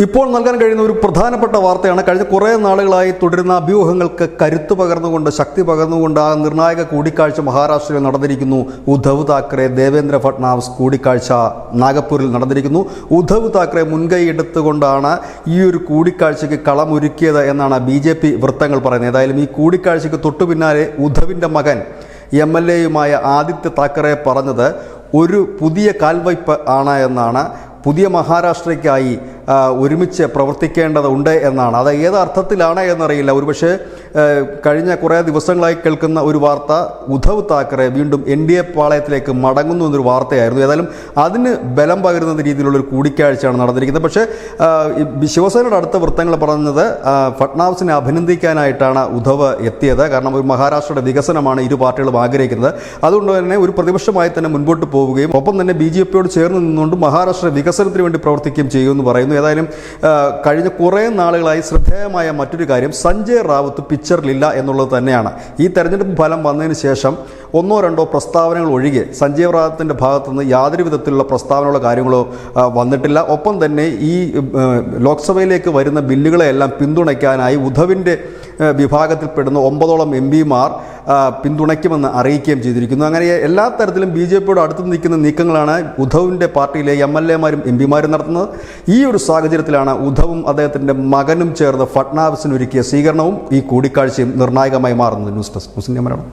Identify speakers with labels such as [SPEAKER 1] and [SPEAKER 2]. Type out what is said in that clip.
[SPEAKER 1] ഇപ്പോൾ നൽകാൻ കഴിയുന്ന ഒരു പ്രധാനപ്പെട്ട വാർത്തയാണ്. കഴിഞ്ഞ കുറേ നാളുകളായി തുടരുന്ന അഭ്യൂഹങ്ങൾക്ക് കരുത്ത് പകർന്നുകൊണ്ട്, ശക്തി പകർന്നുകൊണ്ട് ആ നിർണായക കൂടിക്കാഴ്ച മഹാരാഷ്ട്രയിൽ നടന്നിരിക്കുന്നു. ഉദ്ധവ് താക്കറെ ദേവേന്ദ്ര ഫട്നാവിസ് കൂടിക്കാഴ്ച നാഗപ്പൂരിൽ നടന്നിരിക്കുന്നു. ഉദ്ധവ് താക്കറെ മുൻകൈ എടുത്തുകൊണ്ടാണ് ഈ ഒരു കൂടിക്കാഴ്ചയ്ക്ക് കളമൊരുക്കിയത് എന്നാണ് BJP വൃത്തങ്ങൾ പറയുന്നത്. ഏതായാലും ഈ കൂടിക്കാഴ്ചയ്ക്ക് തൊട്ടു പിന്നാലെ ഉദ്ധവിൻ്റെ മകൻ MLA ആദിത്യ താക്കറെ പറഞ്ഞത് ഒരു പുതിയ കാൽവയ്പ് ആണ് എന്നാണ്. പുതിയ മഹാരാഷ്ട്രയ്ക്കായി ഒരുമിച്ച് പ്രവർത്തിക്കേണ്ടതുണ്ട് എന്നാണ്. അത് ഏത് അർത്ഥത്തിലാണ് എന്നറിയില്ല. ഒരുപക്ഷെ കഴിഞ്ഞ കുറേ ദിവസങ്ങളായി കേൾക്കുന്ന ഒരു വാർത്ത ഉദ്ധവ് താക്കറെ വീണ്ടും NDA പാളയത്തിലേക്ക് മടങ്ങുന്നു എന്നൊരു വാർത്തയായിരുന്നു. ഏതായാലും അതിന് ബലം പകരുന്ന രീതിയിലുള്ളൊരു കൂടിക്കാഴ്ചയാണ് നടന്നിരിക്കുന്നത്. പക്ഷേ ശിവസേനയുടെ അടുത്ത വൃത്തങ്ങൾ പറഞ്ഞത് ഫട്നാവിസിനെ അഭിനന്ദിക്കാനായിട്ടാണ് ഉദ്ധവ് എത്തിയത്. കാരണം ഒരു മഹാരാഷ്ട്രയുടെ വികസനമാണ് ഇരു പാർട്ടികളും ആഗ്രഹിക്കുന്നത്. അതുകൊണ്ട് തന്നെ ഒരു പ്രതിപക്ഷമായി തന്നെ മുൻപോട്ട് പോവുകയും ഒപ്പം തന്നെ BJPയോട് ചേർന്ന് നിന്നുകൊണ്ട് മഹാരാഷ്ട്ര വികസനത്തിന് വേണ്ടി പ്രവർത്തിക്കുകയും ചെയ്യുമെന്ന് പറയുന്നു. ഏതായാലും കഴിഞ്ഞ കുറേ നാളുകളായി ശ്രദ്ധേയമായ മറ്റൊരു കാര്യം, സഞ്ജയ് റാവത്ത് പിക്ചറിലില്ല എന്നുള്ളത് തന്നെയാണ്. ഈ തെരഞ്ഞെടുപ്പ് ഫലം വന്നതിന് ശേഷം ഒന്നോ രണ്ടോ പ്രസ്താവനകൾ ഒഴികെ സഞ്ജയ് റാവത്തിൻ്റെ ഭാഗത്തുനിന്ന് യാതൊരു വിധത്തിലുള്ള പ്രസ്താവനകളോ കാര്യങ്ങളോ വന്നിട്ടില്ല. ഒപ്പം തന്നെ ഈ ലോക്സഭയിലേക്ക് വരുന്ന ബില്ലുകളെല്ലാം പിന്തുണയ്ക്കാനായി ഉദ്ധവിൻ്റെ വിഭാഗത്തിൽപ്പെടുന്ന 9ഓളം MPമാർ പിന്തുണയ്ക്കുമെന്ന് അറിയിക്കുകയും ചെയ്തിരിക്കുന്നു. അങ്ങനെ എല്ലാ തരത്തിലും BJPയോട് അടുത്ത് നിൽക്കുന്ന നീക്കങ്ങളാണ് ഉദ്ധവിൻ്റെ പാർട്ടിയിലെ MLAമാരും MPമാരും നടത്തുന്നത്. ഈ ഒരു സാഹചര്യത്തിലാണ് ഉദ്ധവും അദ്ദേഹത്തിൻ്റെ മകനും ചേർന്ന് ഫട്നാവിസിന് ഒരുക്കിയ സ്വീകരണവും ഈ കൂടിക്കാഴ്ചയും നിർണായകമായി മാറുന്നത്. ന്യൂസ് ഡെസ്ക് മുസ്ലിം മലയാളം.